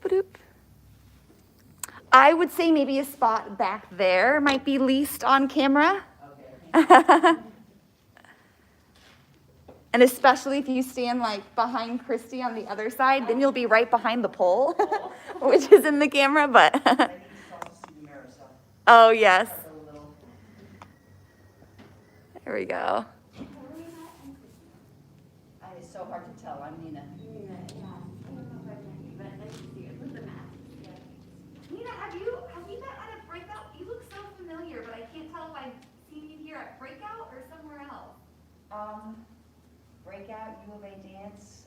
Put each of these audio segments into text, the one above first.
Boop-a-doop. I would say maybe a spot back there might be least on camera. Okay. And especially if you stand like behind Christy on the other side, then you'll be right behind the pole, which is in the camera, but. Oh, yes. There we go. It's so hard to tell. I'm Nina. Nina, have you met at a breakout? You look so familiar, but I can't tell if I've seen you here at Breakout or somewhere else. Breakout, U of A dance,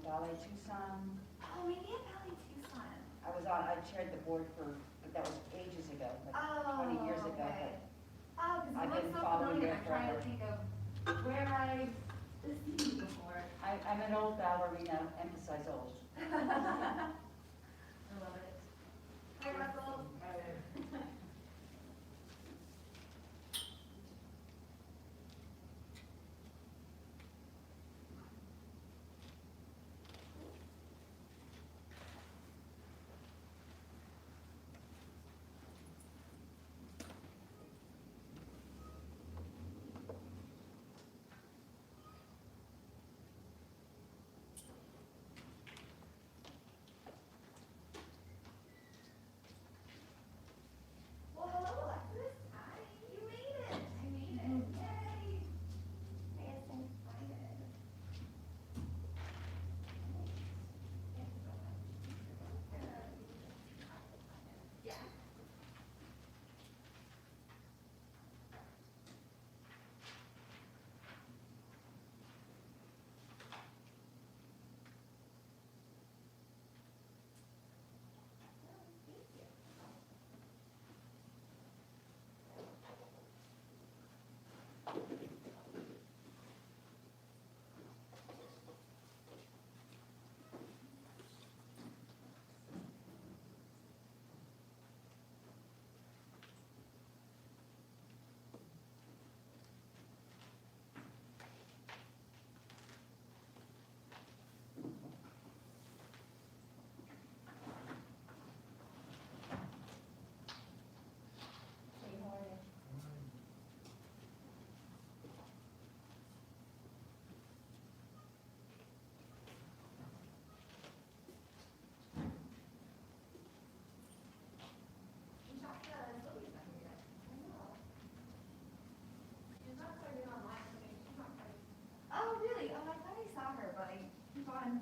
Ballet Tucson. Oh, maybe at Ballet Tucson. I chaired the board but that was ages ago, like 20 years ago. Okay. Oh, because I've you look been so following familiar. there I'm trying to forever. think of where I've seen you before. I'm an old ballerina, emphasize old. I love it. Hi, Russell. Well, hello, Alexis. Hi, you made it. I made it. Yay. I am so excited. Yeah. Oh, really? Oh, I thought I saw her, but I keep on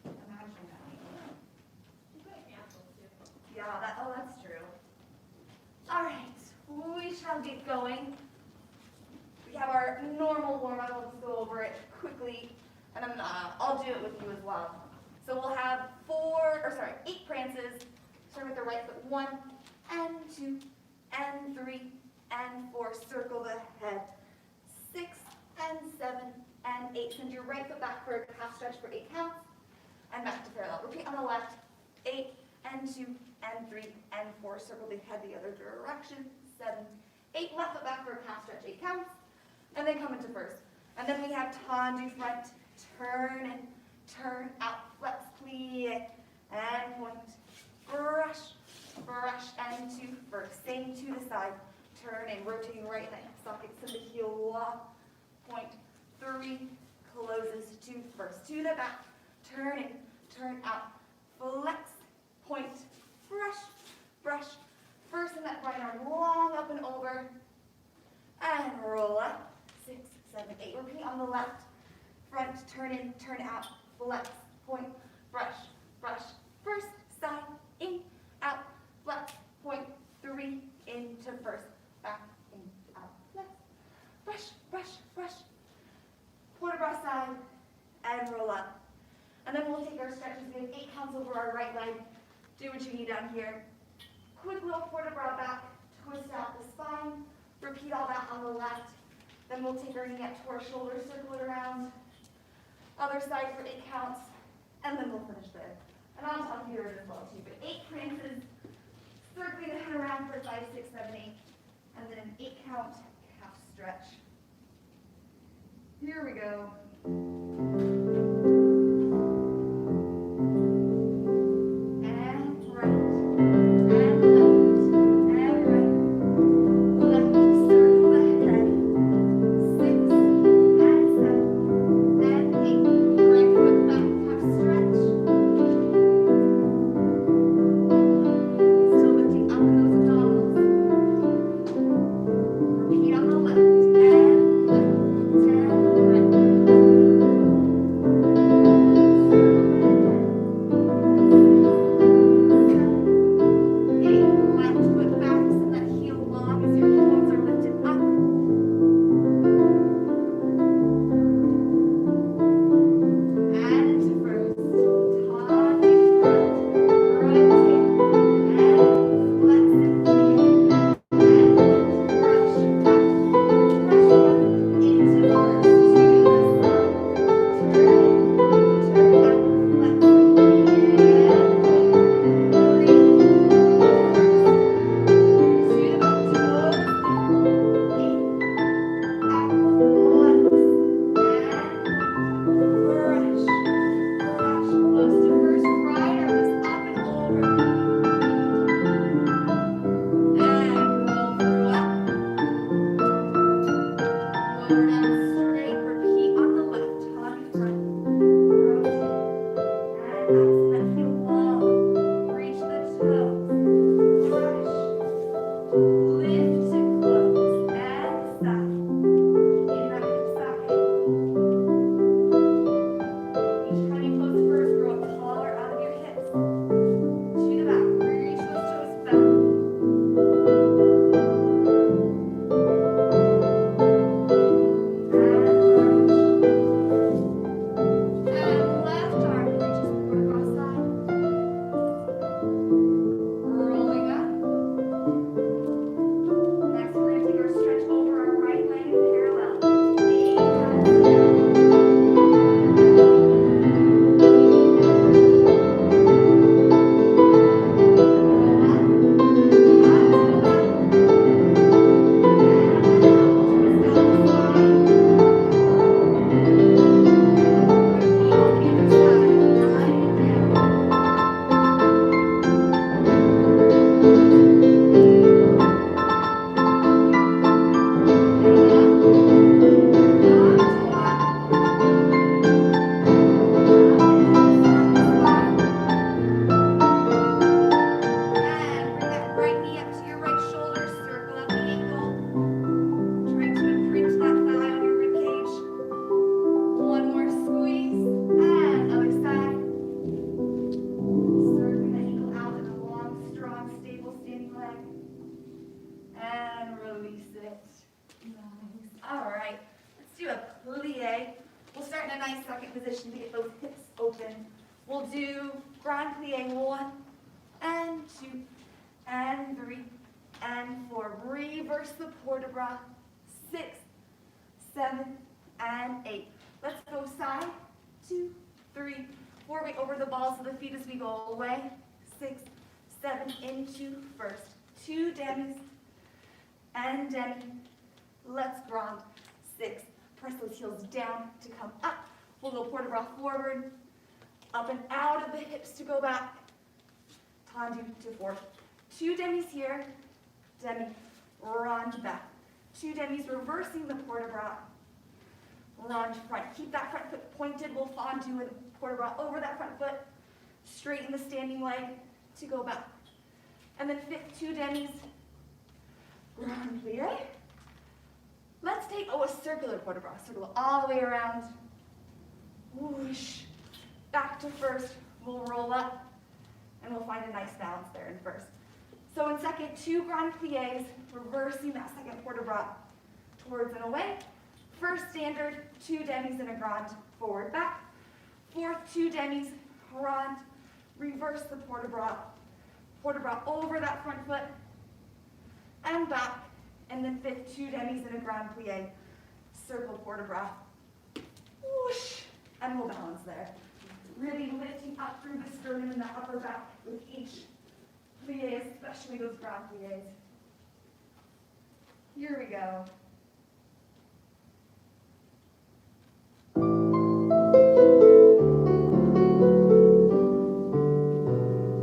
imagining that. Yeah, oh, that's true. All right, we shall get going. We have our normal warm-up. I'll just go over it quickly, and I'll do it with you as well. So we'll have 8 prances. Start with the right foot, 1 and 2 and 3 and 4. Circle the head. 6 and 7 and 8. Send your right foot back for a half stretch for 8 counts, and back to parallel. Repeat on the left. 8 and 2 and 3 and 4. Circle the head the other direction. 7, 8. Left foot back for a half stretch. 8 counts, and then come into first. And then we have tendu front, turn and turn out, flex plie, and point, brush, brush, and to first. Same to the side, turn and rotating right in the hip socket, send the heel lock, point, 3, closes to first. To the back, turn in, turn out, flex, point, brush, brush, first and that right arm long up and over, and roll up, 6, 7, 8. Repeat on the left, front, turn in, turn out, flex, point, brush, brush, first, side, in, out, flex, point, 3, into first, back, in, out, flex, brush, brush, brush, port bras side, and roll up. And then we'll take our stretches. We have 8 counts over our right leg. Do what you need down here. Quick little port bras back, twist out the spine. Repeat all that on the left. Then we'll take our knee up to our shoulder, circle it around. Other side for 8 counts, and then we'll finish there. And I'll talk here as well too, but 8 prances, circling the head around for 5, 6, 7, 8, and then an 8 count calf stretch. Here we go. do grand plie 1 and 2 and 3 and 4. Reverse the port de bras. 6, 7, and 8. Let's go side, 2, 3, 4. Weight over the balls of the feet as we go away. 6, 7, into first. 2 demis and demi. Let's grand. 6. Press those heels down to come up. We'll go port de bras forward, up and out of the hips to go back. Tendu to 4. 2 demis here, demi, rond back. 2 demis reversing the port de bras, rond front. Keep that front foot pointed. We'll fondue and port de bras over that front foot, straighten the standing leg to go back. And then fifth, 2 demis, grand plie. Let's take, a circular port de bras. Circle all the way around. Whoosh. Back to first. We'll roll up, and we'll find a nice balance there in first. So in second, 2 grand plies, reversing that second port de bras towards and away. First standard, 2 demis and a grand, forward, back. Fourth, 2 demis, grand, reverse the port de bras over that front foot, and back. And then fifth, 2 demis and a grand plie, circle port de bras, whoosh, and we'll balance there. Really lifting up through the sternum and the upper back with each plie, especially those grand plies. Here we go.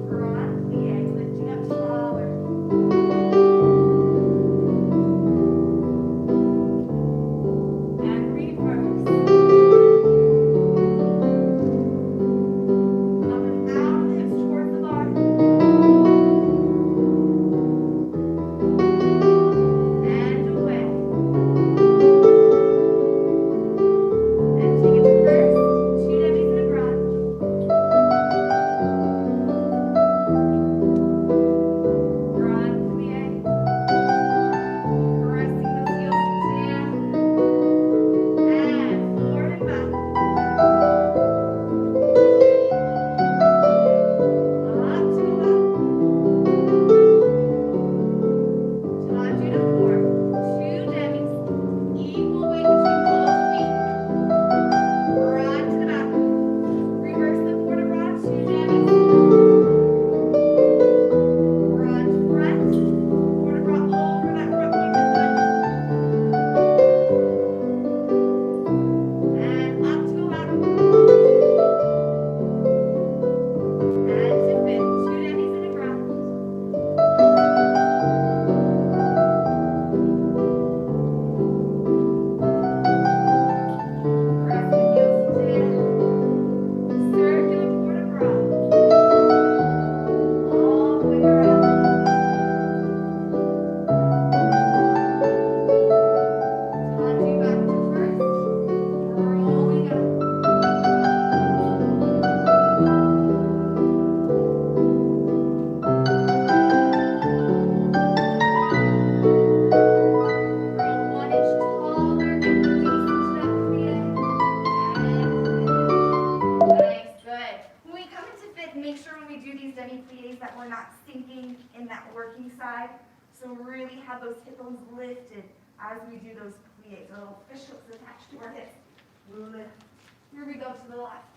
Grand plie, lifting up taller. And reverse. Up and out, hips towards the bar. And away. And take it to first. 2 demis and a grand. Grand plie. Pressing those heels down. And forward and back. Up to the left. Tendu to 4. 2 demis. Equal weight between both feet. Rod to the back. Reverse the port de bras. 2 demis. Rod front. Port de bras over that front human foot. And up to the left. And to fifth. 2 demis and a grand. Press the heels down. Circular port de bras. All the way around. Tendu back to first. Rolling up. Roll 1 inch taller. Get the face into that plie. And finish. Nice, good. When we come into fifth, make sure when we do these demi plies that we're not sinking in that working side. So really have those hip bones lifted as we do those plies. A little fish hooks attached to our hips. Lift. Here we go to the left.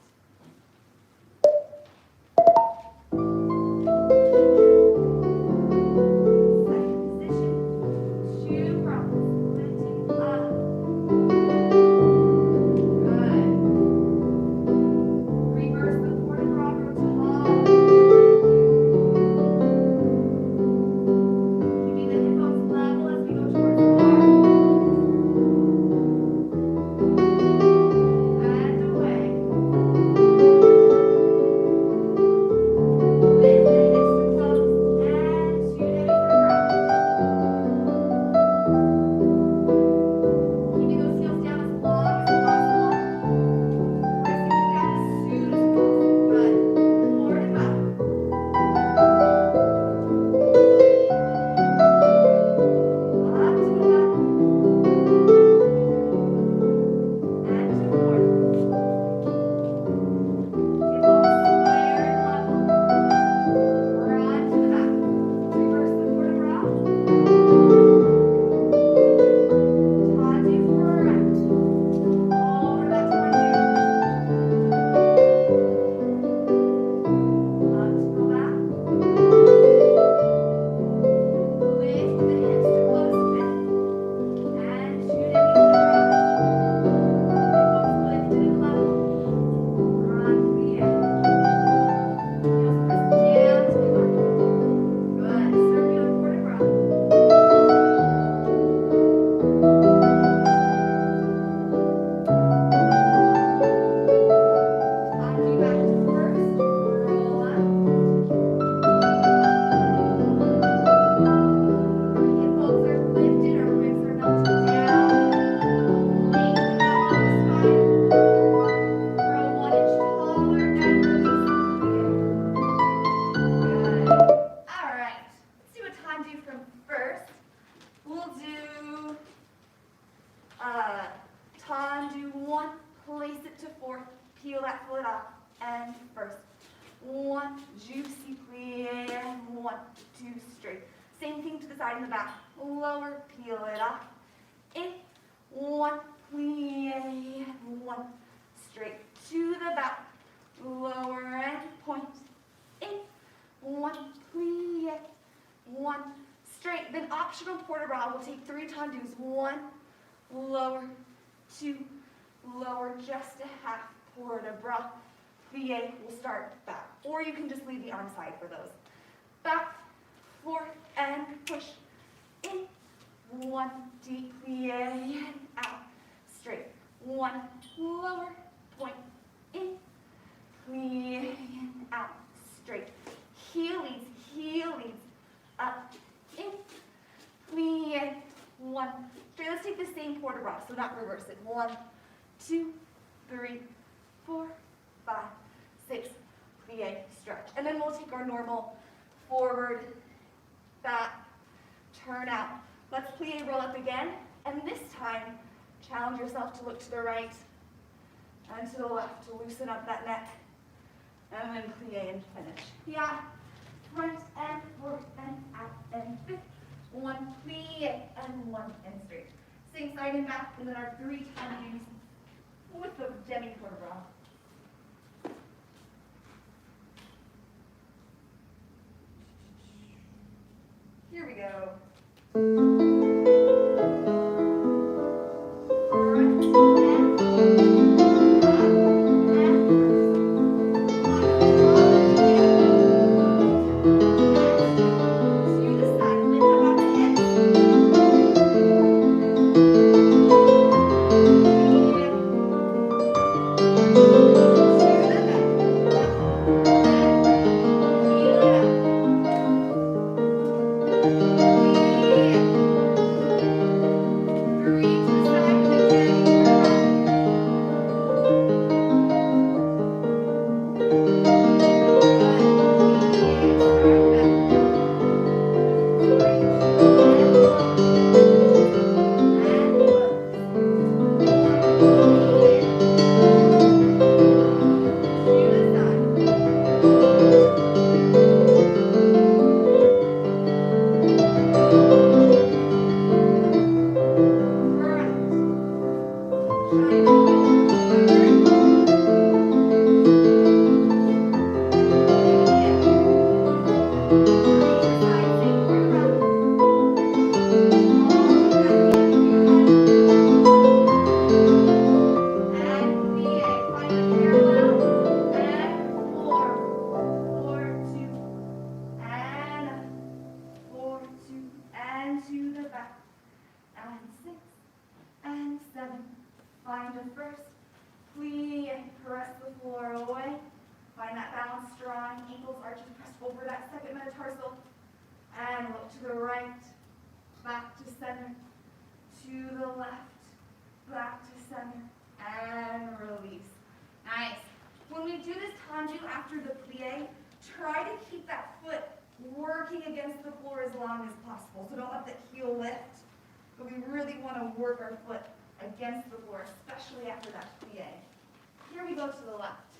Second position. 2 rounds. Lifting up. Good. Reverse the port de bras, go tall. Keeping the hip bones level as we go towards the bar. And away. two, straight. Same thing to the side and the back. Lower, peel it off. In, one, plie, one, straight to the back. Lower and point. In, one, plie, one, straight. Then optional port de bras. We'll take 3 tendus. 1, lower, 2, lower, just a half port de bras. Plie, we'll start back. Or you can just leave the arm side for those. Back, forth, and push. In, 1, deep plie, and out. Straight. 1, lower, point. In, plie, and out. Straight. Heelys, heelys. Up, in, plie, 1. Straight. Let's take the same port de bras, so not reverse it. 1, 2, 3, 4, 5, 6, plie, stretch. And then we'll take our normal forward, back, turn out. Let's plie, roll up again. And this time, challenge yourself to look to the right and to the left to loosen up that neck. And then plie and finish. Yeah, front and forth and out and fifth. 1, plie, and 1, and straight. Same side and back, and then our 3 tendus with the demi port de bras. Here we go. Front and up and to the side. Lift up on the hips. So don't let the heel lift, but we really want to work our foot against the floor, especially after that plie. Here we go to the left.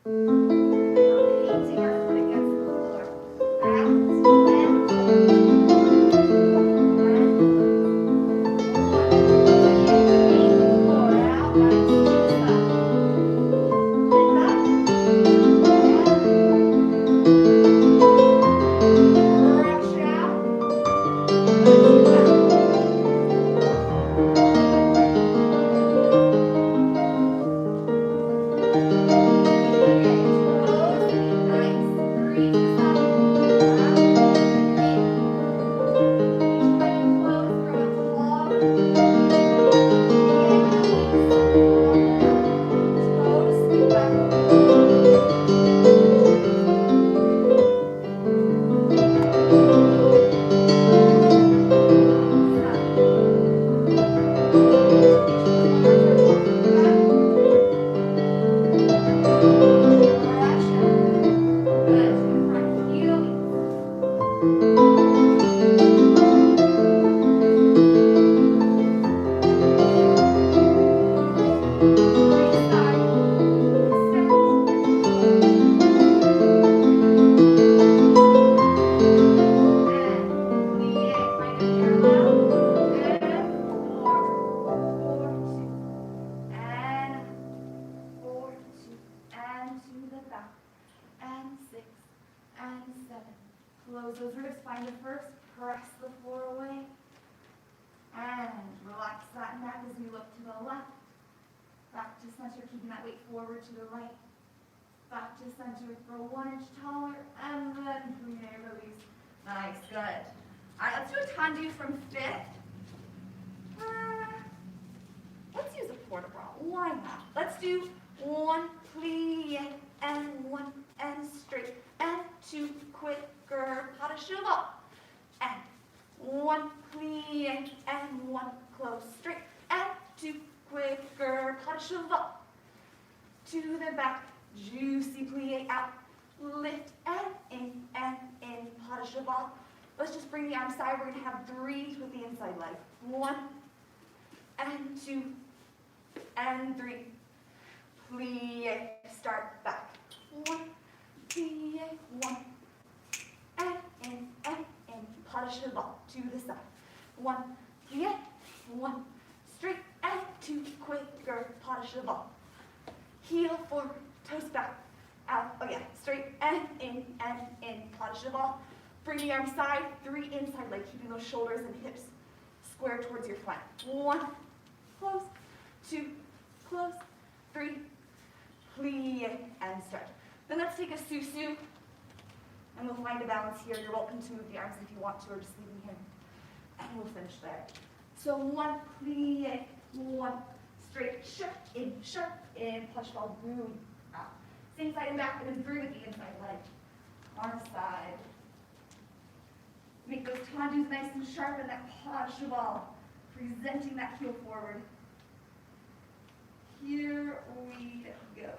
Painting our foot against the floor. Out and forward. Nice. and 7. Close those ribs, find the first, press the floor away, and relax that neck as we look to the left, back to center, keeping that weight forward to the right, back to center, grow 1 inch taller, and then plie, release. Nice, good. All right, let's do a tendu from 5th. Let's use a port de bras. Why not? Let's do 1 plie and 1 and straight and 2 quicker pas de cheval and 1 plie and 1 close straight and 2 quicker pas de cheval to the back, juicy plie out, lift and in pas de cheval. Let's just bring the arm side. We're going to have 3 with the inside leg. 1 and 2 and 3. Plie, start back. 1, plie, 1, and in, pas de cheval to the side. 1, plie, 1, straight, and 2 quicker pas de cheval. Heel forward, toes back, out, oh yeah, straight, and in, pas de cheval. Bring the arm side, 3 inside leg, keeping those shoulders and hips square towards your flank. 1, close, 2, close, 3, plie, and stretch. Then let's take a susu, and we'll find a balance here. You're welcome to move the arms if you want to, or just leave them here, and we'll finish there. So 1 plie, 1 straight, sharp in, pas de cheval, boom, out. Same side and back, and then 3 with the inside leg. Arm side. Make those tendus nice and sharp in that pas de cheval, presenting that heel forward. Here we go.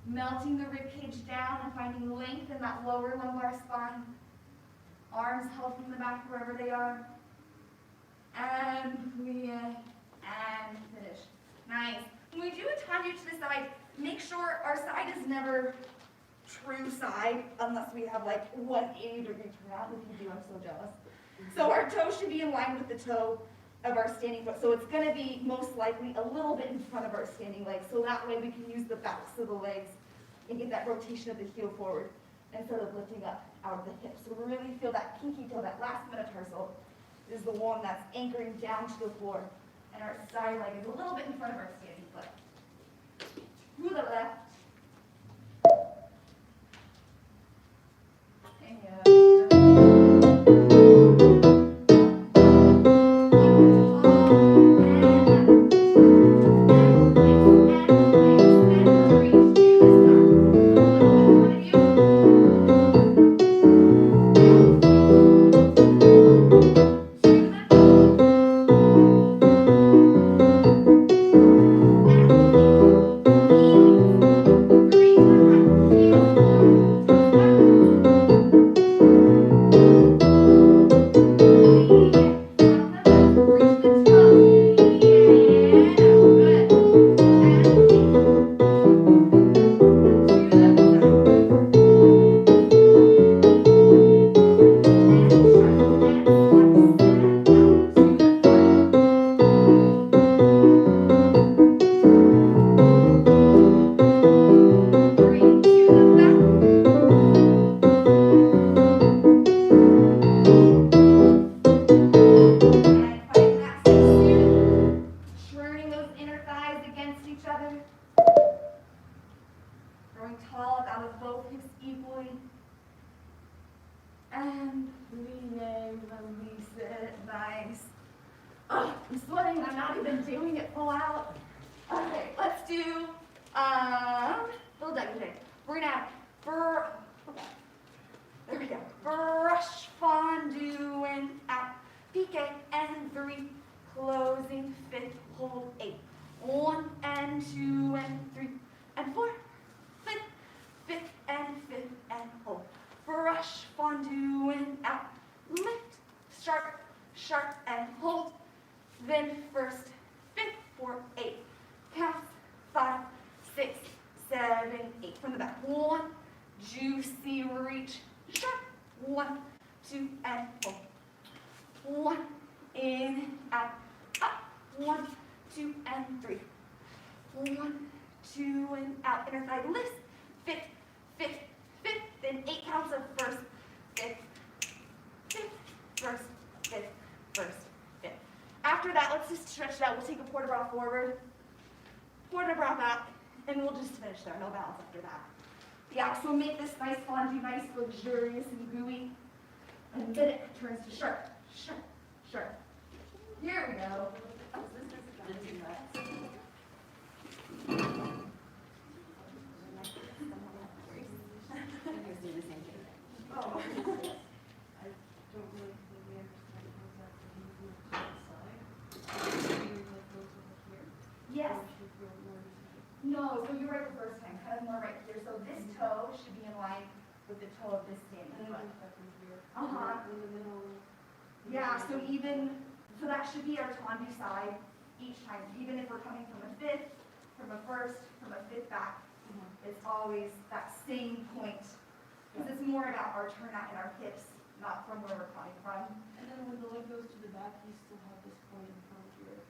Melting the ribcage down and finding length in that lower lumbar spine. Arms held from the back wherever they are. And plie, and finish. Nice. When we do a tendu to the side, make sure our side is never true side, unless we have like 180-degree turnout. If you do, I'm so jealous. So our toe should be in line with the toe of our standing foot. So it's going to be most likely a little bit in front of our standing leg. So that way we can use the backs of the legs and get that rotation of the heel forward instead of lifting up out of the hips. So we really feel that pinky toe, that last metatarsal, is the one that's anchoring down to the floor. And our side leg is a little bit in front of our standing foot. To the left. And And release it, nice. Oh, I'm sweating, I'm not even doing it full out. Okay, let's do, Blvd. We're gonna have, there we go. Brush, fondue, and out. Piqué, and 3, closing, 5, hold, 8. 1, and 2, and 3, and 4, 5, 5, and 5, and hold. Brush, fondue, and out. Lift, sharp, sharp, and hold. Then first, 5, 4, 8. Count, 5, 6, 7, 8. From the back. 1, juicy reach, sharp. 1, 2, and hold. 1, in, out, up. 1, 2, and 3. 1, 2, and out. Inner thigh lifts. 5th, 5th, 5th. Then 8 counts of first, 5th, 5th, first, 5th, first, 5th. After that, let's just stretch it out. We'll take a port de bras forward, port de bras back, and we'll just finish there. No balance after that. Yeah, so make this nice fondue, nice, luxurious, and gooey. And then it turns to sharp, sharp, sharp. Here we go. Oh, Oh. Yes. No, so you're right the first time, kind of more right here. So this toe should be in line with the toe of this standing foot. Yeah, so that should be our tendu side each time. Even if we're coming from a 5th, from a 1st, from a 5th back, it's always that same point. Because it's more about our turnout and our hips, not from where we're coming from. And then when the leg goes to the back, you still have this point in front here.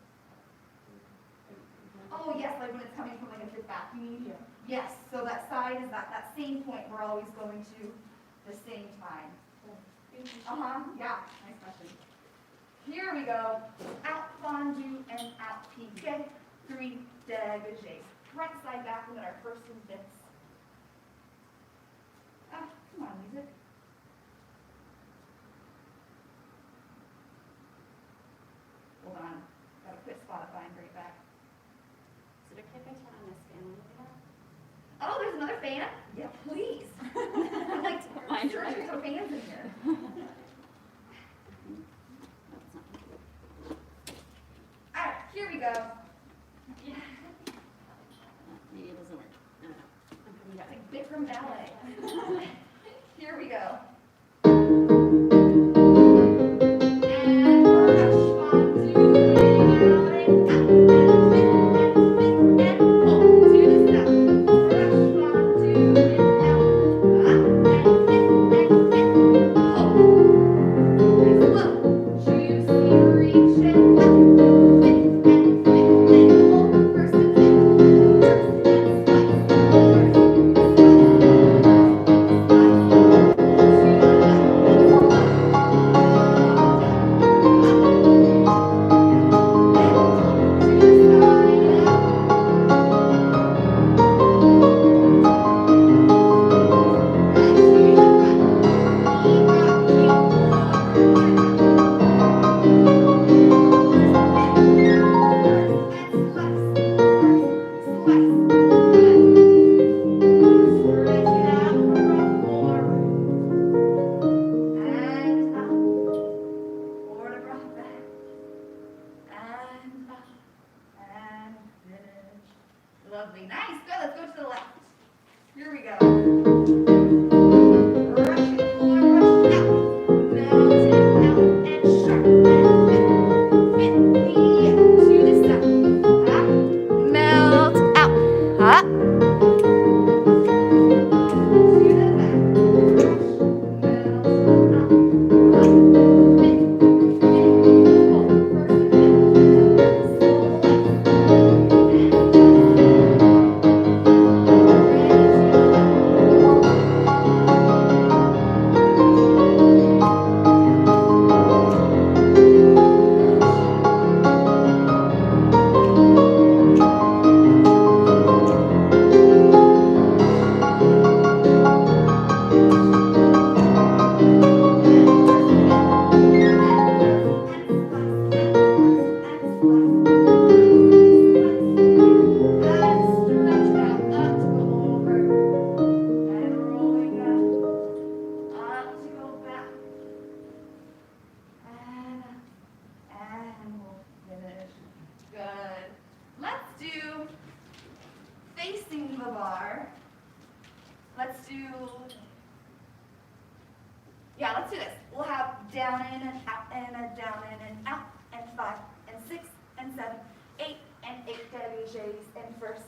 Oh yes, like when it's coming from like a 5th back, you mean? Yeah. Yes, so that side is that same point we're always going to the same time. Yeah, nice question. Here we go. Out fondue and out piqué. 3 dégagés. Front side back with our 1st and 5ths. Ah, come on, music. Hold on. Gotta quit Spotify and bring it back. Is it okay if I turn on this fan a little bit? Oh, there's another fan? Yeah, please. I'm like, searching for fans in here. All right, here we go. Maybe it doesn't work. I don't know. I'm coming back. Like Bikram ballet. Here we go. And brush, fondue, and out, and pull to the side. Brush, fondue, and out, up, and pull. Nice low. Juicy reach and up, and Yeah, let's do this. We'll have down in and out and a down in and out and 5 and 6 and 7, 8 and 8 dégages and first.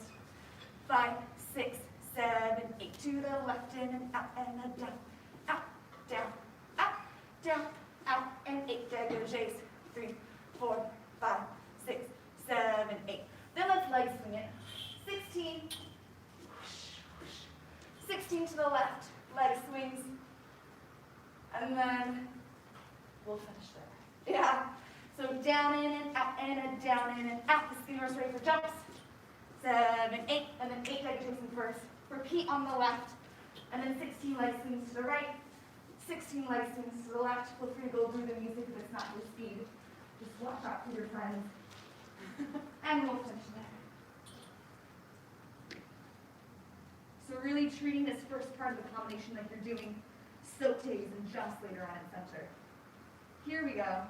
5, 6, 7, 8 to the left in and a down, out, down, out, down, out and 8 dégages. 3, 4, 5, 6, 7, 8. Then let's leg swing it. 16. 16 to the left, leg swings. And then we'll finish there. Yeah. So down in and out and a down in and out. The spinner's ready for jumps. 7, 8, and then 8 leg swings first. Repeat on the left. And then 16 leg swings to the right. 16 leg swings to the left. Feel free to go through the music if it's not your speed. Just watch out for your friends. And we'll finish there. So really treating this first part of the combination like you're doing sautés and jumps later on in center. Here we go.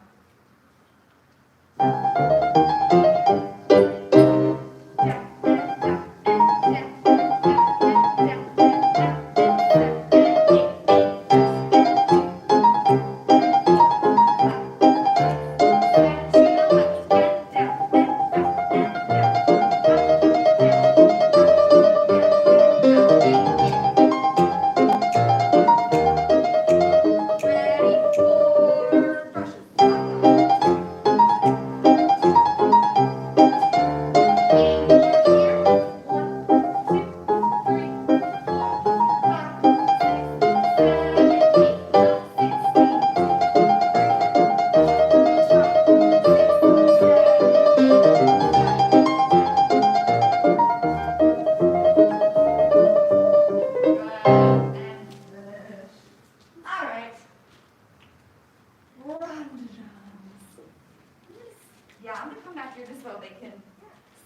Yeah, I'm gonna come back here just so they can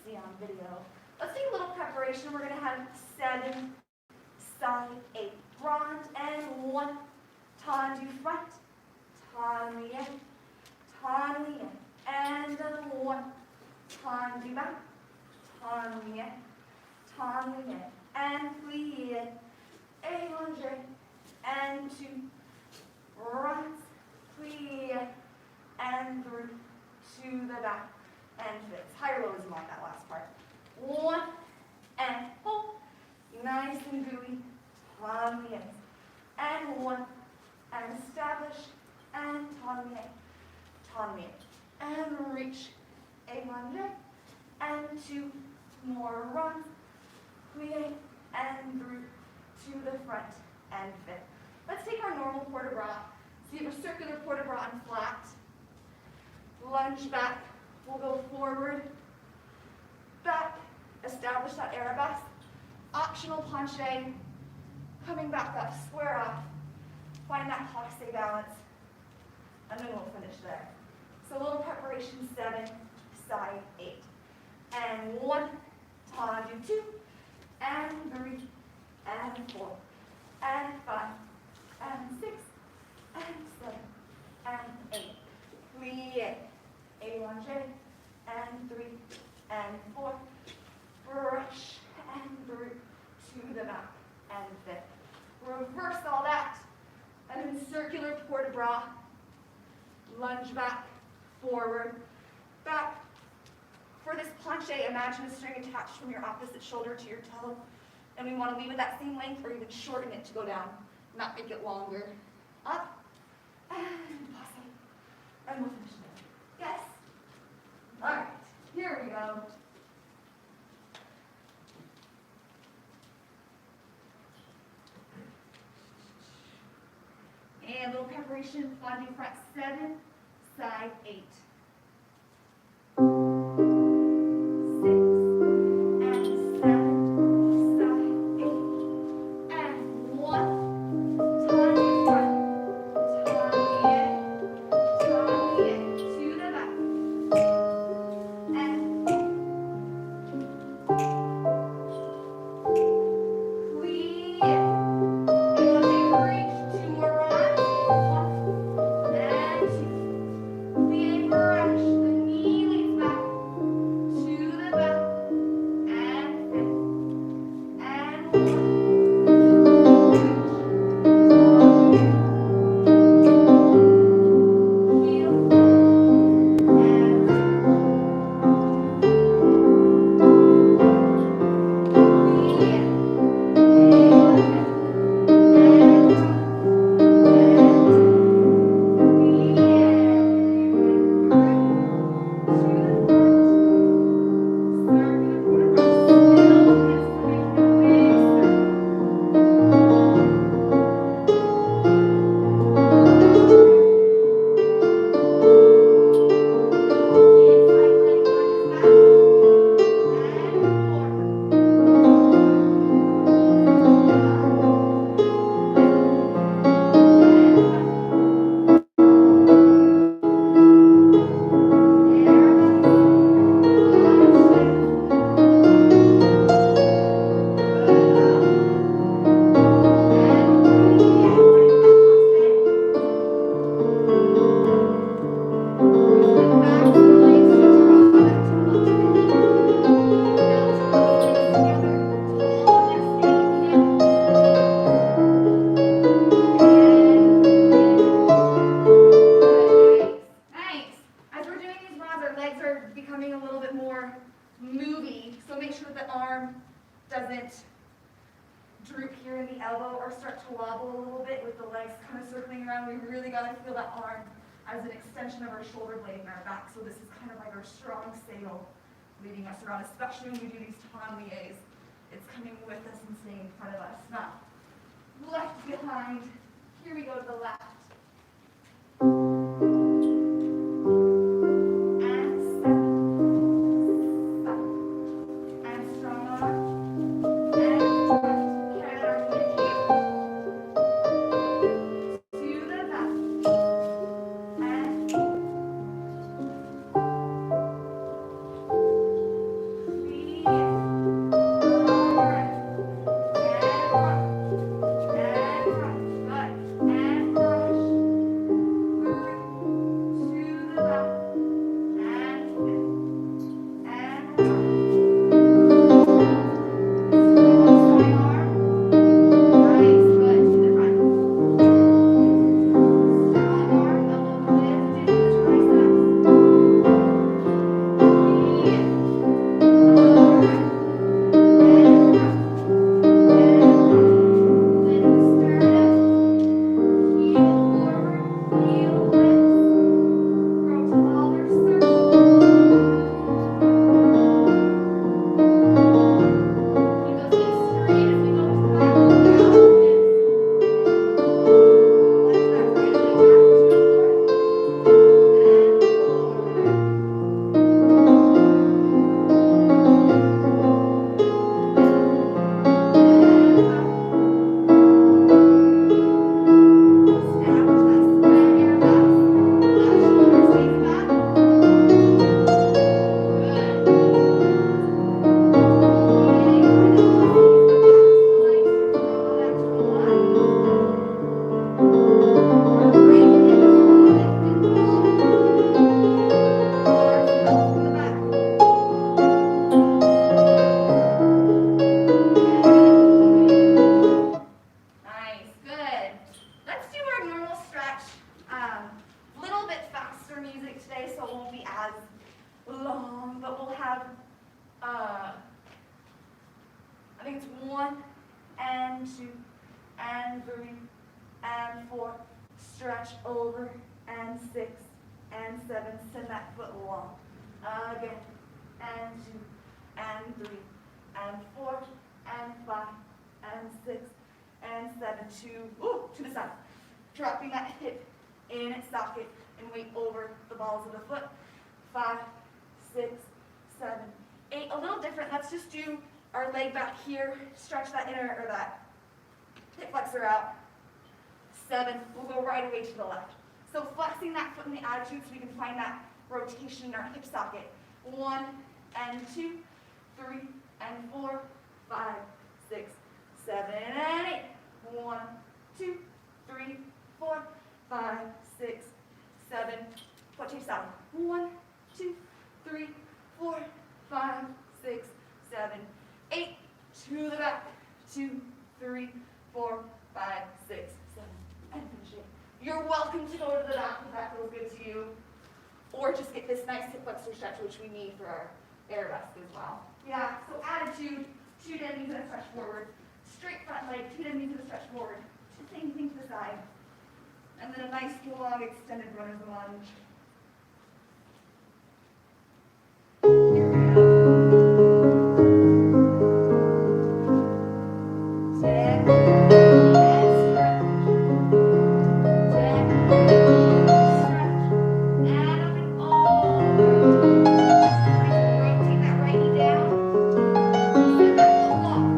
see on video. Let's take a little preparation. We're gonna have 7, side 8, front, and 1. Tendu front, tendu in, and 1. Tendu back, tendu in, and plie, allongé, and 2. Runs, plie, and through. To the back and fix. Higher lows on that last part. 1 and pull. Nice and gooey. Turn the ends. And 1 and establish and turn the end. Turn the end. And reach. Allongé. And 2 more runs. Plie and through to the front and fit. Let's take our normal port de bras. So you have a circular port de bras and flat. Lunge back, we'll go forward, back, establish that arabesque, optional penché, coming back up, square off, find that coxé balance, and then we'll finish there. So a little preparation, 7, side 8, and 1, tendu 2, and 3, and 4, and 5, and 6, and 7, and 8, plie, allongé, and 3, and 4, brush, and through to the back, and fit. Reverse all that, and then circular port de bras, lunge back, forward, back. For this planche, imagine a string attached from your opposite shoulder to your toe, and we want to leave it that same length or even shorten it to go down, not make it longer. Up, and passe, and we'll finish there. Yes? All right, here we go. And a little preparation, fondue front 7, side 8. 2 more runs. 1 and 2. We really gotta feel that arm as an extension of our shoulder blade and our back. So this is kind of like our strong sail leading us around, especially when we do these tourniers. It's coming with us and staying in front of us, not left behind. Here we go to the left. And 7, 5. And strong arm. And front. Carry that arm with you. To the back. And 3. To the side. Dropping that hip in its socket and weight over the balls of the foot. 5, 6, 7, 8. A little different. Let's just do our leg back here. Stretch that inner or that hip flexor out. 7. We'll go right away to the left. So flexing that foot in the attitude so we can find that rotation in our hip socket. 1 and 2, 3 and 4, 5, 6, 7 and 8. 1, 2, 3, 4, 5, 6, 7. Foot to your side. 1, 2, 3, 4, 5, 6, 7, 8. To the back. 2, 3, 4, 5, 6, 7. And finish it. You're welcome to go to the back if that feels good to you. Or just get this nice hip flexor stretch, which we need for our air rest as well. Yeah, so attitude, 2 dead knees and a stretch forward. Straight front leg, 2 dead knees and a stretch forward. Same thing to the side. And then a nice long extended runner's lunge. Here we go. 10, and stretch. 10, stretch. And up and over. Rotate that right knee down. Send that foot long.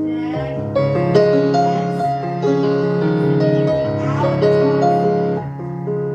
10, and stretch. Send the energy out of the toes.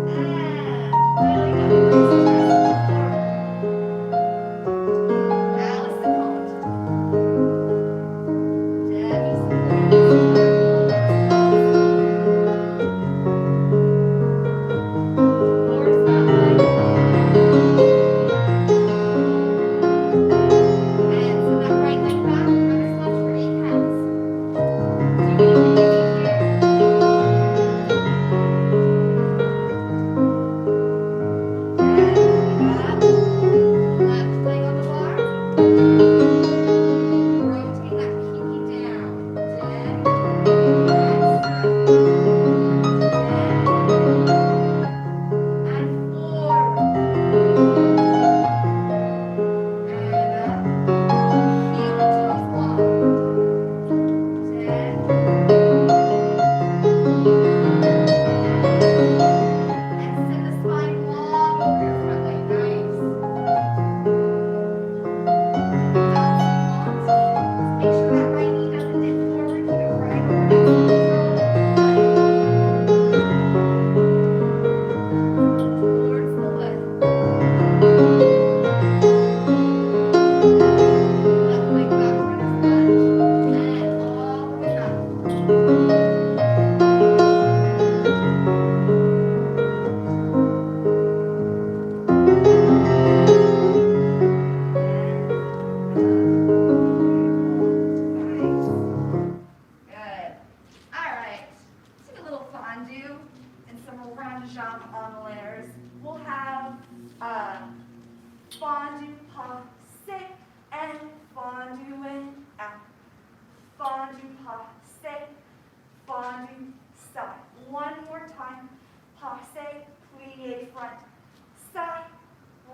fondue and some ronde-jambe omelettes. We'll have fondue passe and fondue in out. Fondue passe, fondue side. One more time. Passe, plie front, side,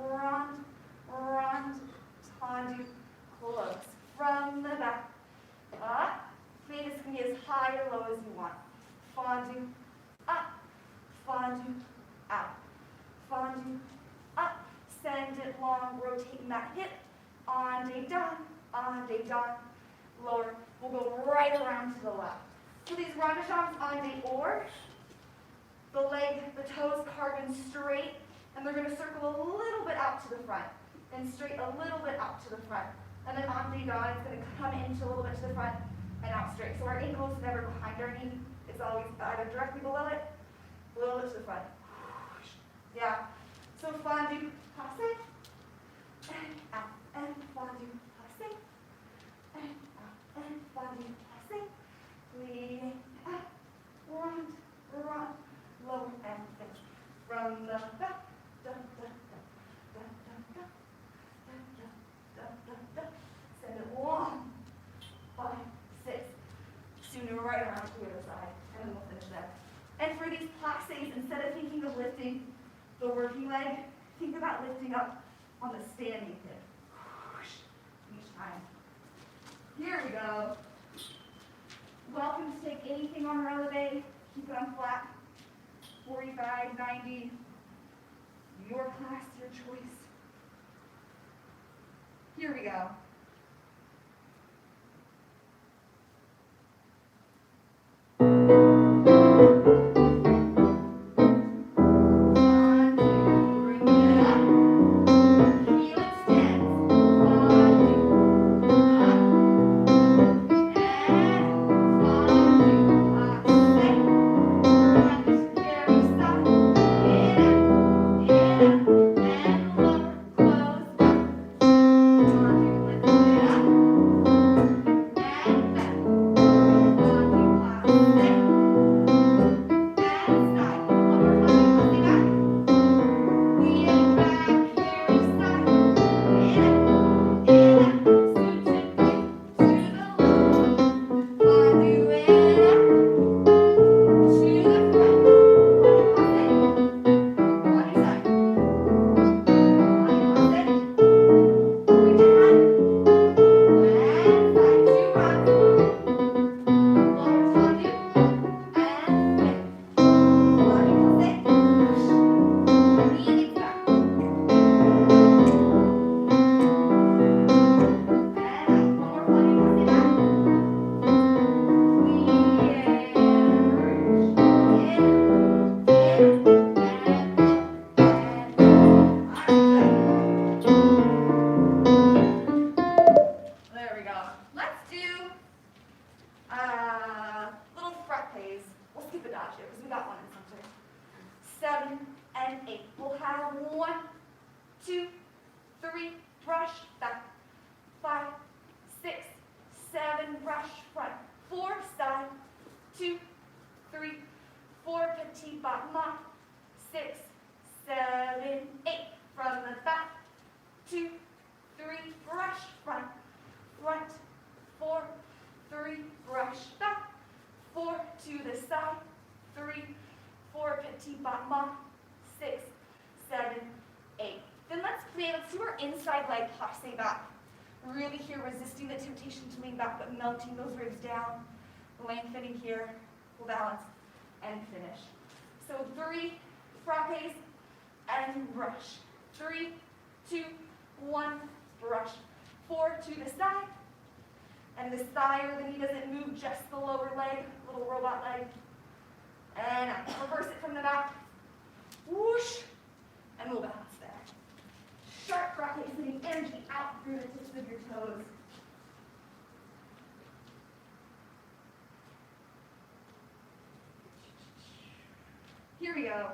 ronde, ronde, tendu, close. From the back, up. This can be as high or low as you want. Fondue, up, fondue, out. Fondue, up, send it long, rotating that hip. On day down, lower. We'll go right around to the left. So these ronde-jambes on day or, the leg, the toes carving straight, and they're going to circle a little bit out to the front, and straight a little bit out to the front. And then on day down, it's going to come into a little bit to the front and out straight. So our ankle is never behind our knee. It's always either directly below it, a little bit to the front. Yeah. So fondue, passe, and out, and fondue, passe, and out, and fondue, passe, leading up, round, round, lower, and finish. From the back, da, da, da, da, da, da, da, da, da, da. Send it long, 5, 6. Soon we're right around to the other side, and then we'll finish there. And for these passes, instead of thinking of lifting the working leg, think about lifting up on the standing hip. Each time. Here we go. Welcome to take anything on releve. Keep it on flat. 45, 90. Your class, your choice. Here we go. Really here, resisting the temptation to lean back, but melting those ribs down, lengthening here, we'll balance, and finish. So 3 frappes and brush. 3, 2, 1, brush. 4 to the side, and the thigh or the knee doesn't move, just the lower leg, little robot leg. And reverse it from the back, whoosh, and we'll balance there. Sharp frappe, sending energy out through the tips of your toes. Here we go.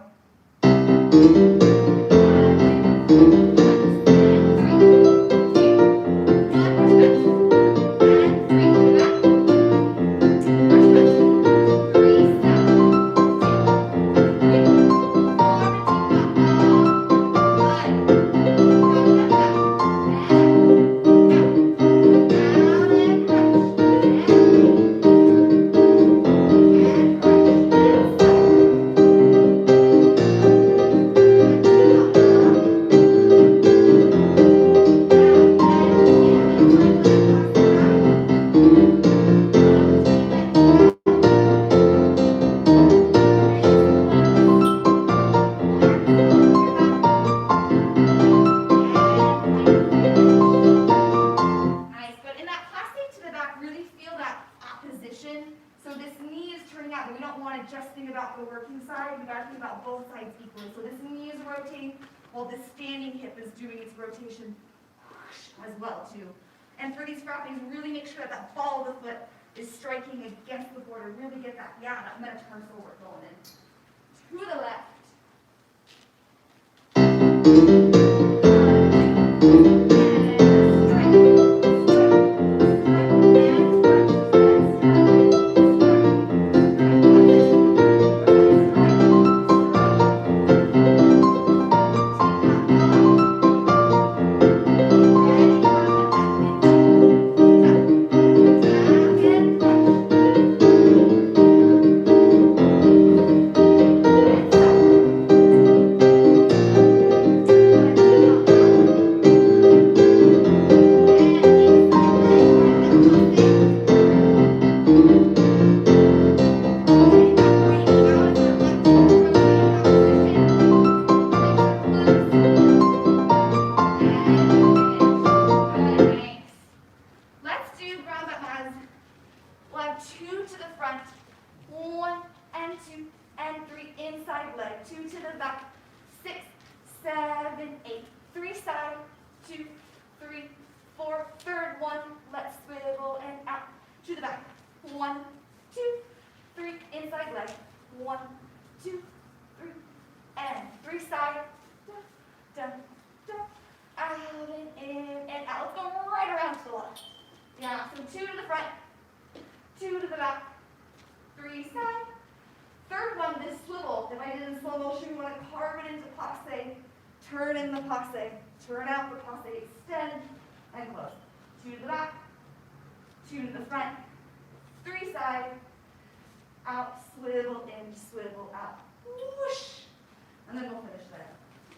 about the working side, we gotta think about both sides equally. So this knee is rotating while this standing hip is doing its rotation as well too. And for these frappes, really make sure that that ball of the foot is striking against the border. Really get that, yeah, that metatarsal work going in. To the left. Turn in the passe, turn out the passe, extend and close. 2 to the back, 2 to the front, 3 side, out, swivel in, swivel out, whoosh. And then we'll finish there.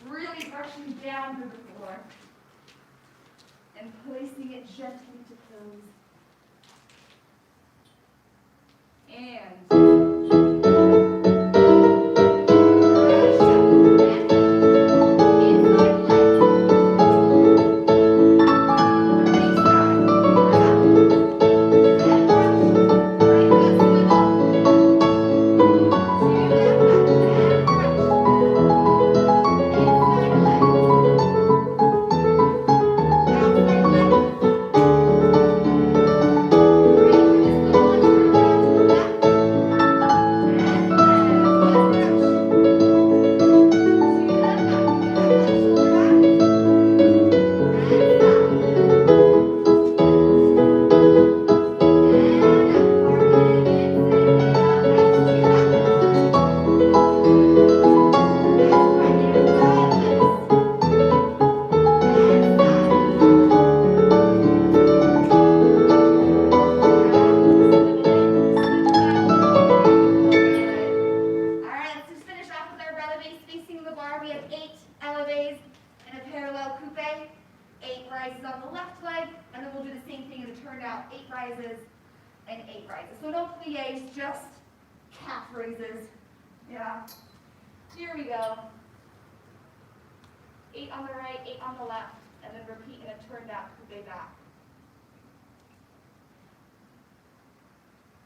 Really brushing down through the floor and placing it gently to pose. And so no plies, just calf raises. Yeah. Here we go. 8 on the right, 8 on the left, and then repeat in a turned out coupe back.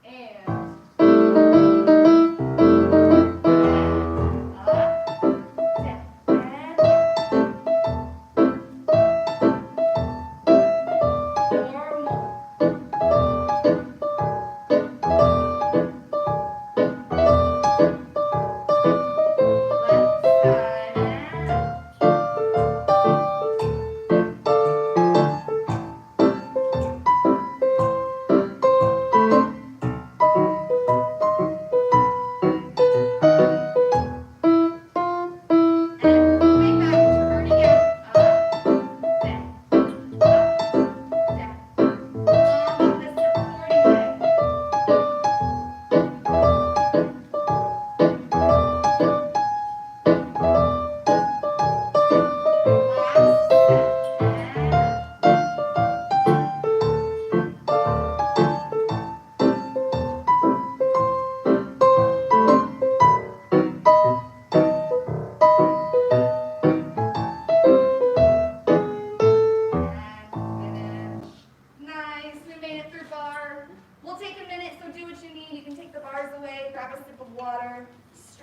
And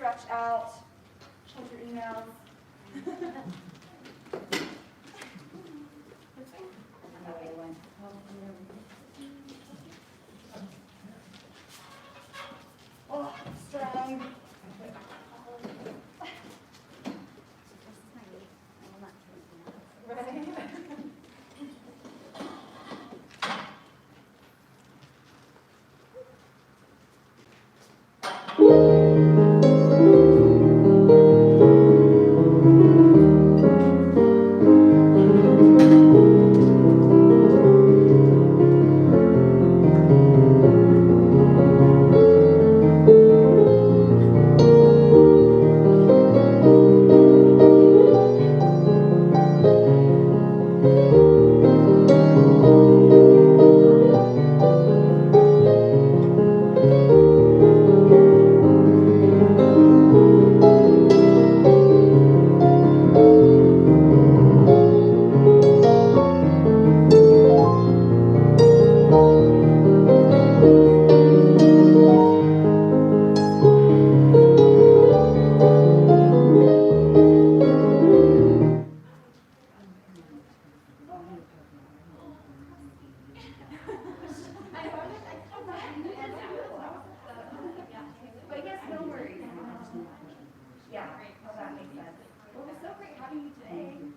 stretch out, check your emails. Oh, strong. But yes, no worries. Yeah, oh, that makes sense. Well, it was so great having you today. And,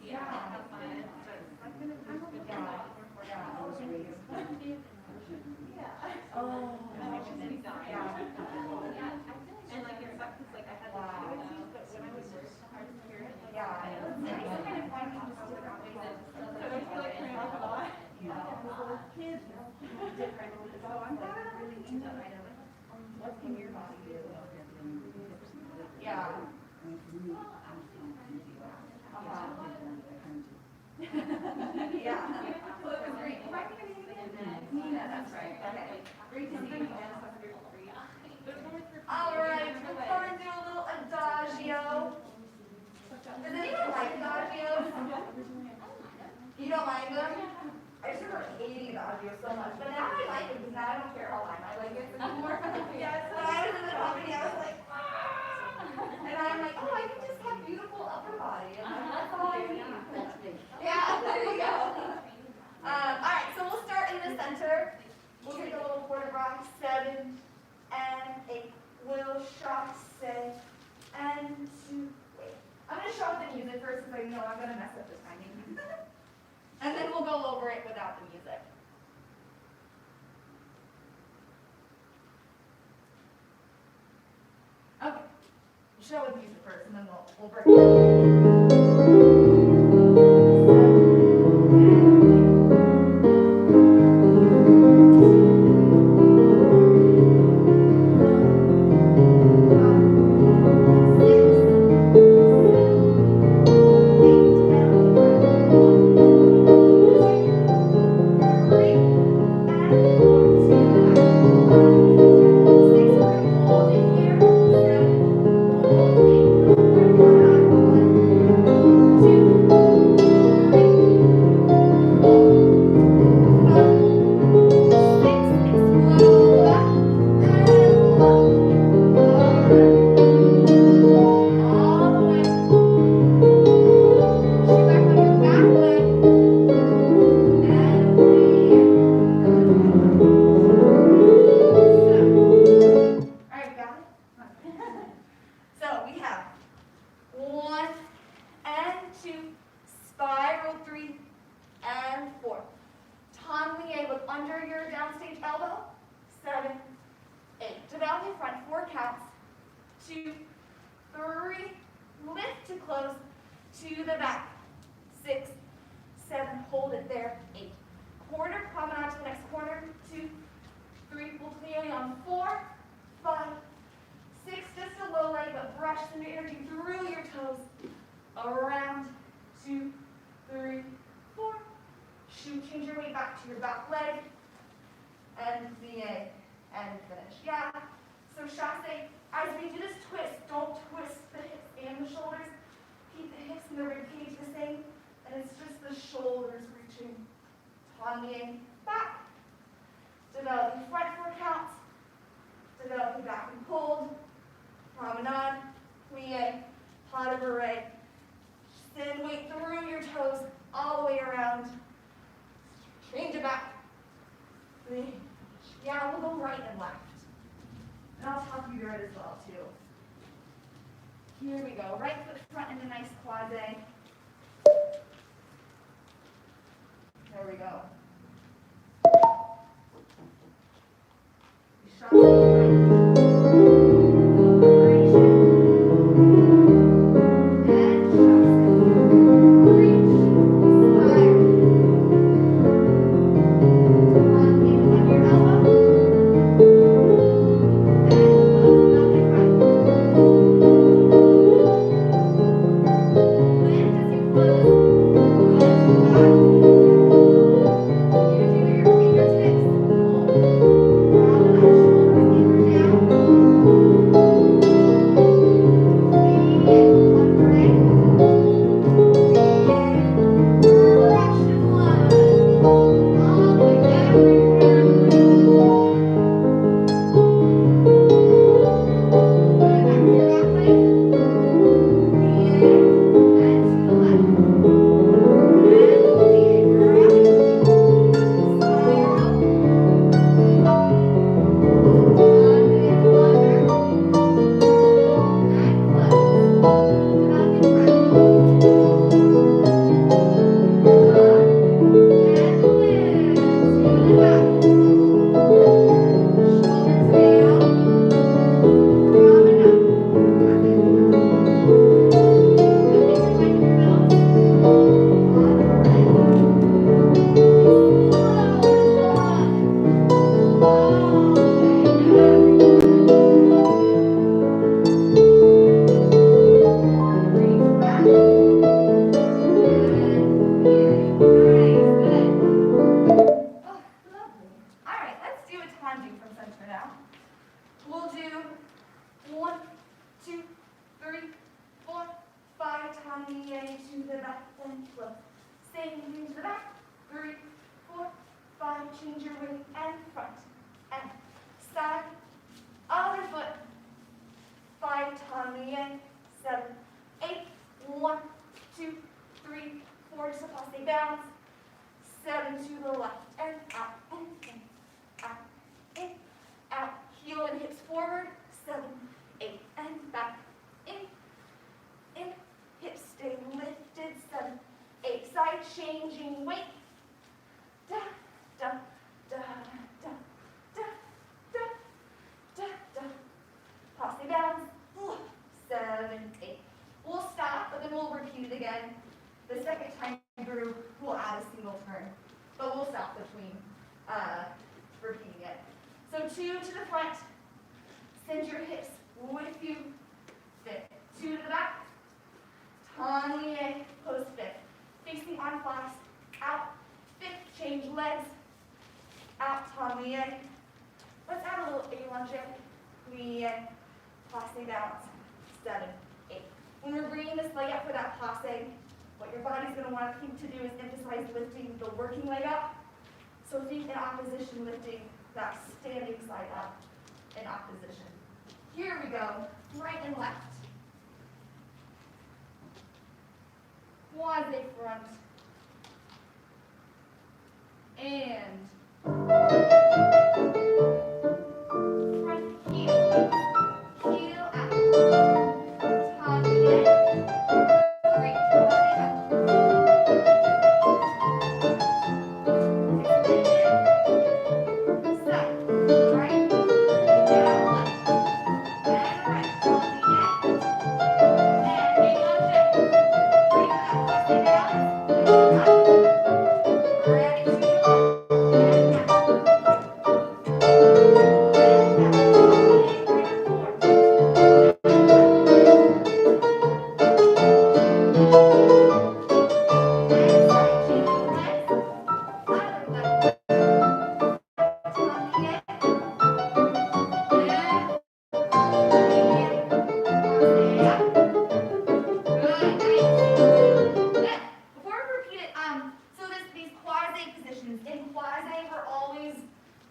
yeah. What can your body do? Yeah. Yeah. Well, it was great. Nina, that's right. Okay. Great to see you. All right, we'll come and do a little adagio. Does anyone like adagios? You don't mind them? I used to remember hating adagios so much, but now I like it because now I don't care how long I like it anymore. Yes, when I was in the company, I was like, and I'm like, oh, I can just have beautiful upper body, and that's all I need. Yeah, there you go. All right, so we'll start in the center. We'll take a little quarter rock, 7 and 8. We'll shock, say, and 2, wait. I'm going to show the music first because I know I'm going to mess up the timing. And then we'll go over it without the music. Okay. Show with music first, and then we'll break it. Back, Yeah, we'll go right and left. And I'll talk you through it as well, too. Here we go. Right foot front into nice quasi. There we go. Shot right. Operation. And shot. Reach. Slide. On your elbow. And close. Belly front. Lift as you close. Onto the back. Use your fingertips. Hold. Round that shoulders in or down. Lean in. Left or right. Lean in. Russian lunge. All the way back to your ground. Good. Back to your back leg. Lean in. And to the left. And lean. Right. Spiral. Under and close. Develop in front. Up and lift to the back. Shoulders down. Coming up. Perfect. And make your way with your nose. On the right. Slow plunge. All the way. Everyone. Reach back. And clearing. Nice. Good. Oh, lovely. All right, let's do a tandu from center now. We'll do 1, 2, 3, 4, 5 tandu to the back and flip. Same thing to the back. 3, 4, 5. Change your weight and front and side. Other foot. 5 tandu. 7, 8. 1, 2, 3, 4. Just a passe bounce. 7 to the left and out and in, out, in, out. Heel and hips forward. 7, 8 and back. In, hips stay lifted. 7, 8. Side changing weight. Da, da, da, da, da, da, da, da. Passe bounce. 7, 8. We'll stop, but then we'll repeat it again. The second time through, we'll add a single turn, but we'll stop between repeating it. So 2 to the front, send your hips with you, fifth. 2 to the back, tanlier, post fifth. Facing on flaps, out, fifth, change legs, out, tanlier. Let's add a little A-lunge, lier, passe bounce, 7, 8. When we're bringing this leg up for that passe, what your body's going to want to think to do is emphasize lifting the working leg up. So think in opposition, lifting that standing side up in opposition. Here we go, right and left. Quasi front. And front heel. Heel out. Tongue in. Great. Quasi out. Side, right, down, left, and right, tongue in, and A-lunge in. Bring that passe bounce, lift your back, ready to go, and back, and back, tongue in, 3 or 4, and side changing legs, other leg, tongue in, and Good, nice. Good. Before we repeat it, so these quasi positions. In quasi, we're always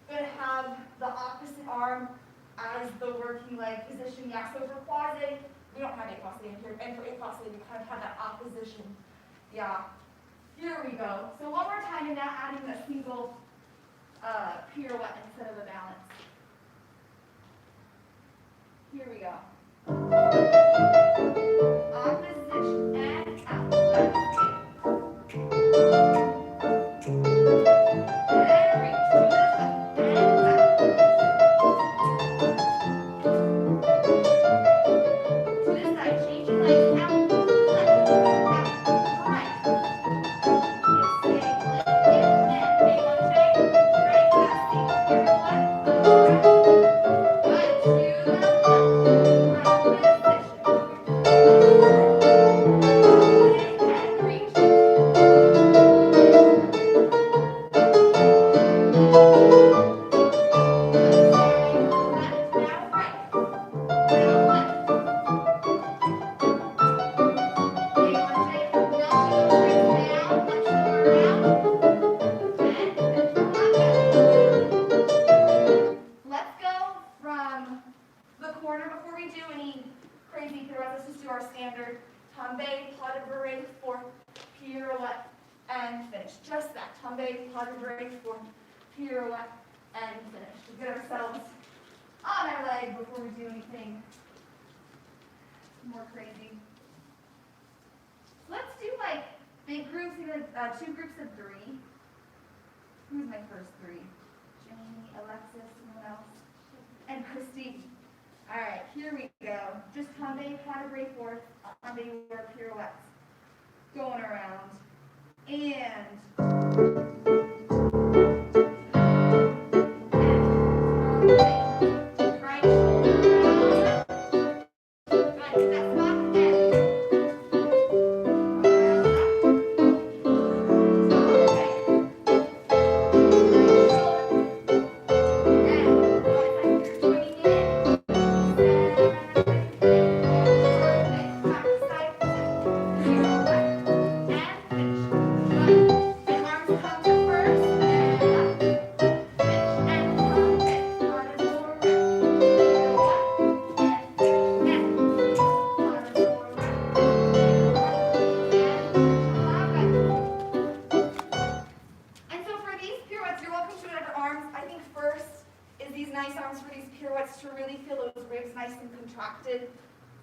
going to have the opposite arm as the working leg position. Yeah, so for quasi, we don't have a quasi in here. And for a quasi, we kind of have that opposition. Yeah. Here we go. So one more time, and now adding a single pirouette instead of a bounce. pas de break for pirouette and finish. To get ourselves on our leg before we do anything more crazy. Let's do like big groups, maybe like 2 groups of 3. Who's my first 3? Jamie, Alexis, someone else, and Christine. All right, here we go. Just tombe, pas de break forth, tombe or pirouettes. Going around. Right shoulder around. Good. Step back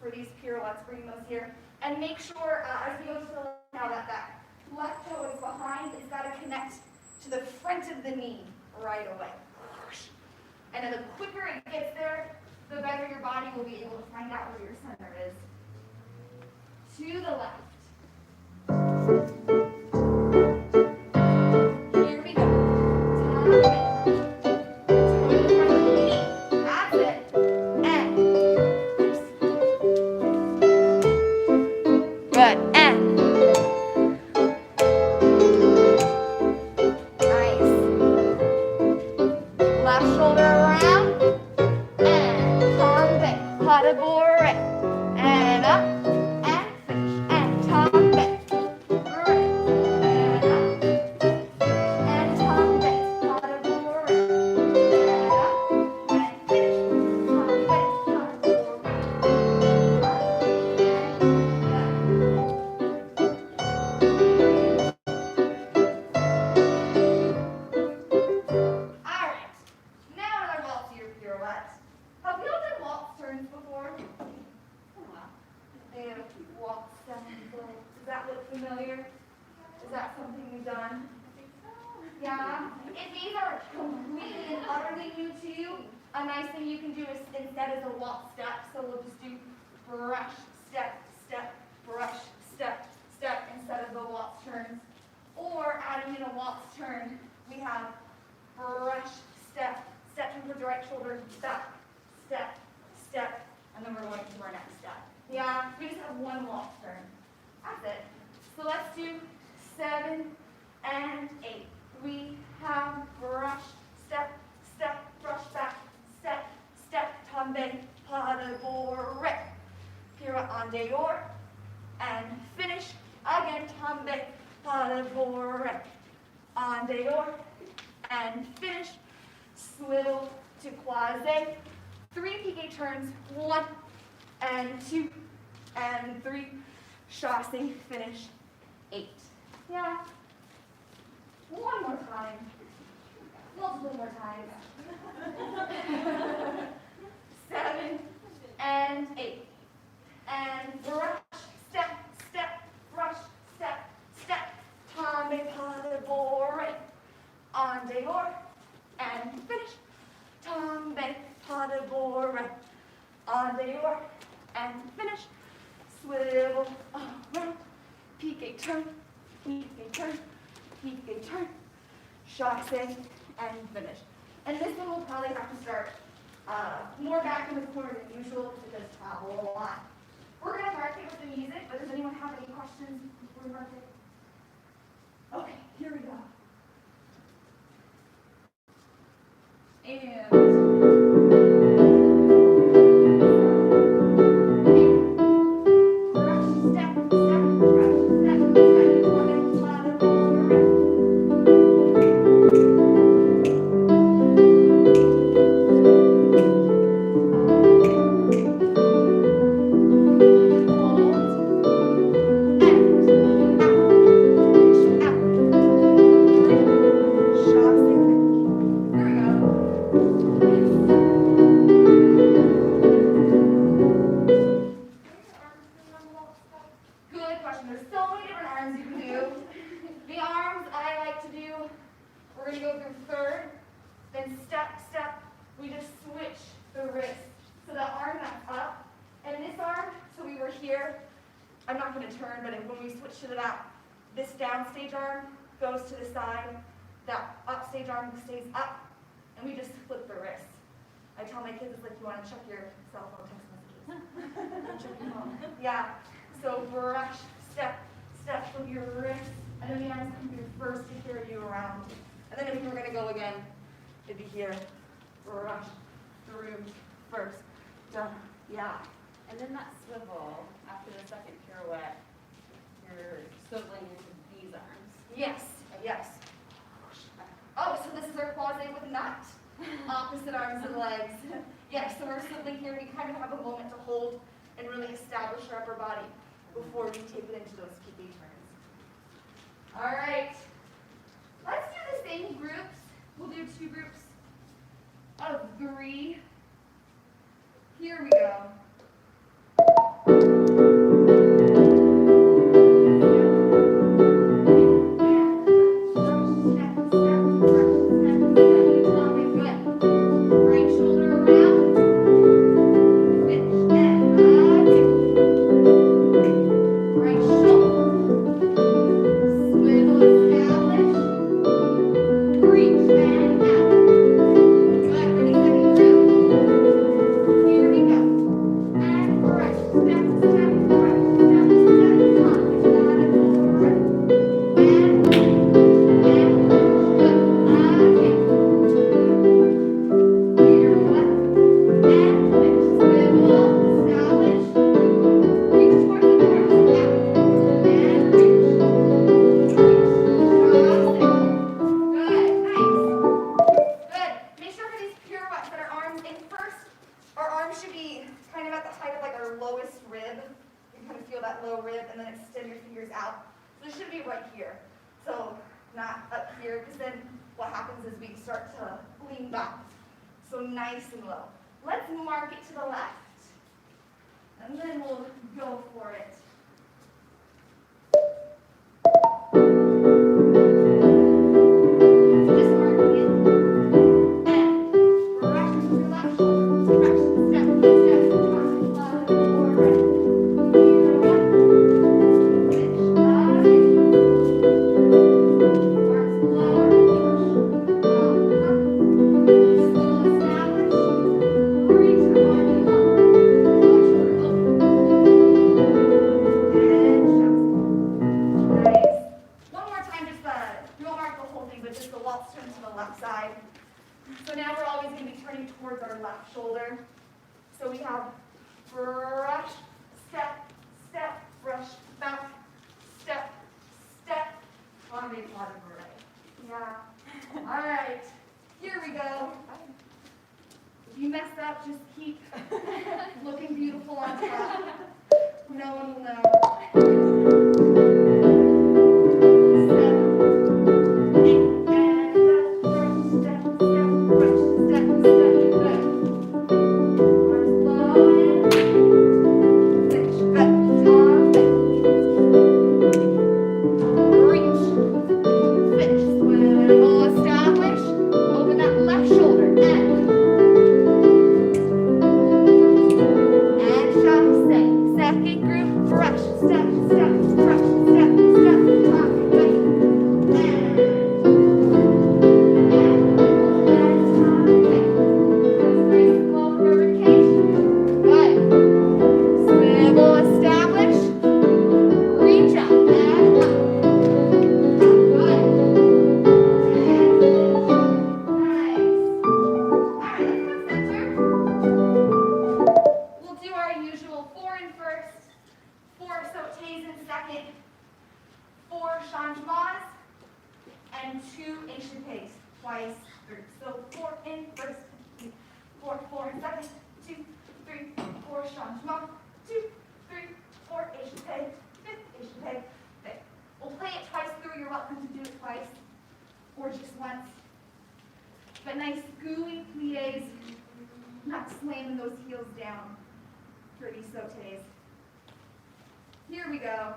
for these pirouettes, bring those here. And make sure, as we go to the left now, that left toe is behind. It's got to connect to the front of the knee right away. And then the quicker it gets there, the better your body will be able to find out where your center is. To the left. Here we go. Good. And nice. Left shoulder around. And tombe. Pas de bourrée. And up. And finish. And tombe. And up. And tombe. Pas de bourrée. And up. And finish. Tombe. Pas de bourrée. Does that look familiar? Is that something you've done? Yeah? If these are completely and utterly new to you, a nice thing you can do is instead is a waltz step. So we'll just do brush, step, step, brush, step, step instead of the waltz turns. Or adding in a waltz turn, we have brush, step, step into the right shoulder, step, step, step, and then we're going to our next step. Yeah, we just have one waltz turn. That's it. So let's do 7 and 8. We have brush, step, step, brush back, step, step, tombe, pas de bourrée. Pirouette en dehors, and finish. Again, tombe, pas de bourrée. En dehors, and finish. Swivel to croisé. 3 piqué turns. 1 and 2 and 3. Chassé, finish. 8. Yeah. One more time. Multiple more times. 7 and 8. And brush, step, step, brush, step, step. Tombe, pas de bourrée. En dehors, and finish. Tombe, pas de bourrée. En dehors, and finish. Swivel around, piqué turn, piqué turn, chassé, and finish. And this one will probably have to start more back in the corner than usual because it does travel a lot. We're going to mark it with the music, but does anyone have any questions before we mark it? Okay, here we go. And switch to the back. This downstage arm goes to the side, that upstage arm stays up, and we just flip the wrists. I tell my kids, it's like you want to check your cell phone text messages. Check your phone. Yeah, so brush, step, step with your wrists, and then the arms come through first to carry you around. And then if you were going to go again, it'd be here, brush, through, first, done, yeah. And then that swivel, after the second pirouette, you're swiveling into these arms. Yes, yes. Oh, so this is our quasi with nut. Opposite arms and legs. Yes, so we're swiveling here. We kind of have a moment to hold and really establish our upper body before we take it into those kippy turns. All right. Let's do the same groups. We'll do 2 groups of 3. Here we go. Here we go.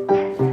And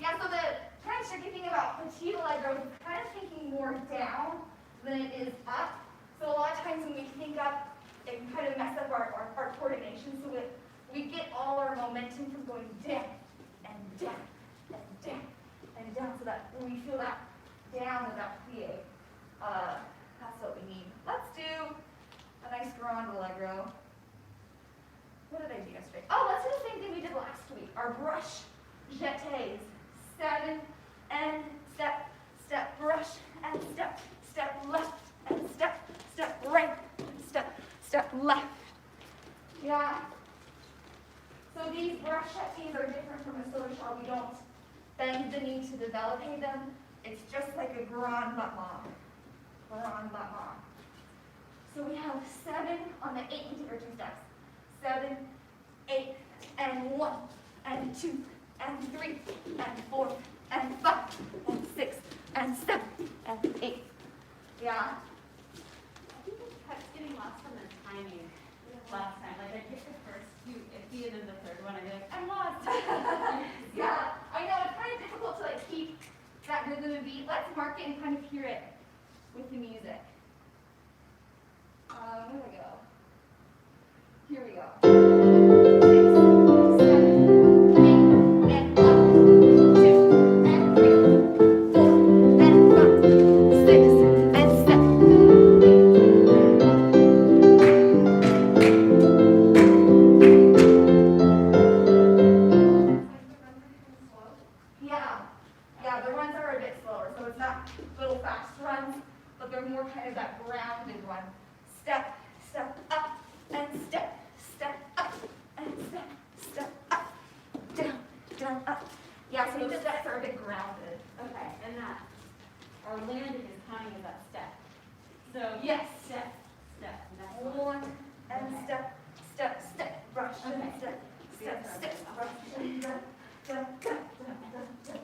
Yeah, so the kind of tricky thing about petite allegro is kind of thinking more down than it is up. So a lot of times when we think up, it can kind of mess up our coordination. So we get all our momentum from going down and down and down and down, so that when we feel that down of that plie, that's what we need. Let's do a nice grand allegro. What did I do yesterday? Oh, let's do the same thing we did last week. Our brush jetés. 7 and step, step, brush and step, step left and step, step right, step, step left. Yeah. So these brush jetés are different from a sauterelle. We don't bend the knee to develop them. It's just like a grand battement. Grand battement. So we have 7 on the 8 and 2 steps. 7, 8, and 1, and 2, and 3, and 4, and 5, and 6, and 7, and 8. Yeah. I think it kept getting lost on the timing last time. Like I picked the first 2 iffy and then the third one I'd be like, I'm lost. Yeah, I know, it's kind of difficult to like keep that rhythm and beat. Let's mark it and kind of hear it with the music. Where do I go? Here we go. 6, 7, 8, and 1, 2, and 3, 4, and 5, 6, and 7. Yeah, the runs are a bit slower, so it's not little fast runs, but they're more kind of that grounded run. Step, step up, and step, step up, and step, step up, down, down, up. Yeah, so the steps are a bit grounded. Okay, and that our landing is counting as that step. So Yes. step, step, and that's One, and step, step, step, brush, and Okay. step, step, step, brush, and step, step, step, step, step.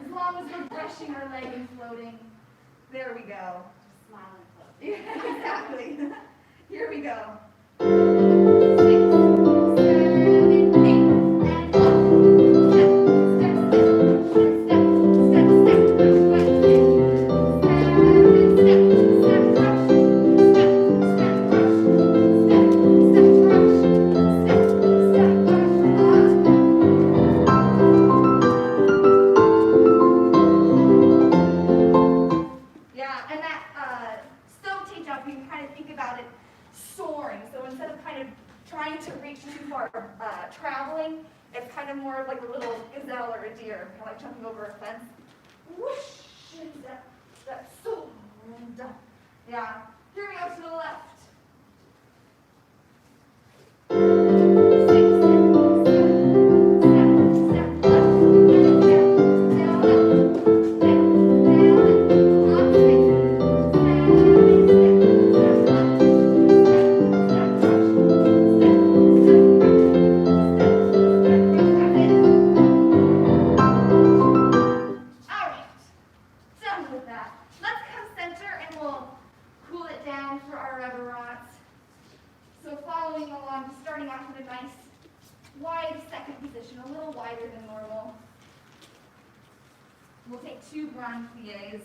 As long as we're brushing our leg and floating, there we go. Smile and close. Yeah, exactly. Here we go. 6, 7, 8, and 1. Step, step, step, step, step, step, step, 7, step, step, brush, step, step, brush, step, step, brush, step, step, brush, up. trying to reach too far traveling. It's kind of more of like a little gazelle or a deer, kind of like jumping over a fence. Whoosh! And that's so done. Yeah. Here we go to the left. So following along, starting off in a nice wide second position, a little wider than normal. We'll take 2 grand pliés.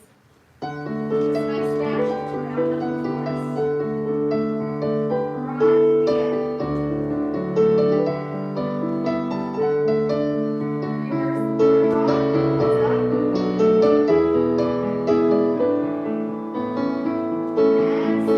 Just a nice dash and turn out, nothing forced. Grand plié. Reverse bourgeois, close up. And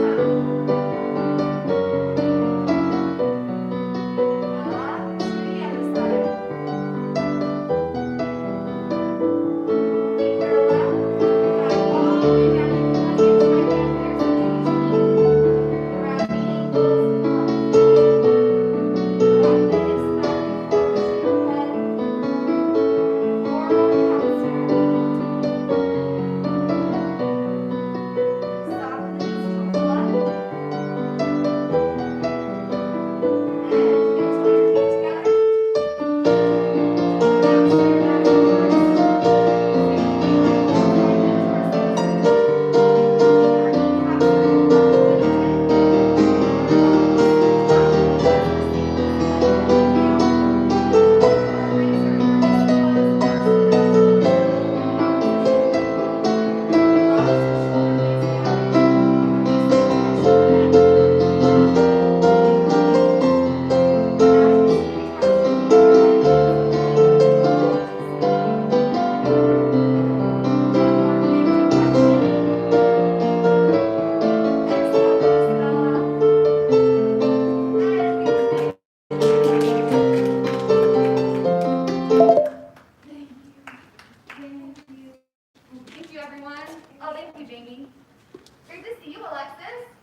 stop. Thank you, everyone. Oh, thank you, Jamie. Great to see you, Alexis.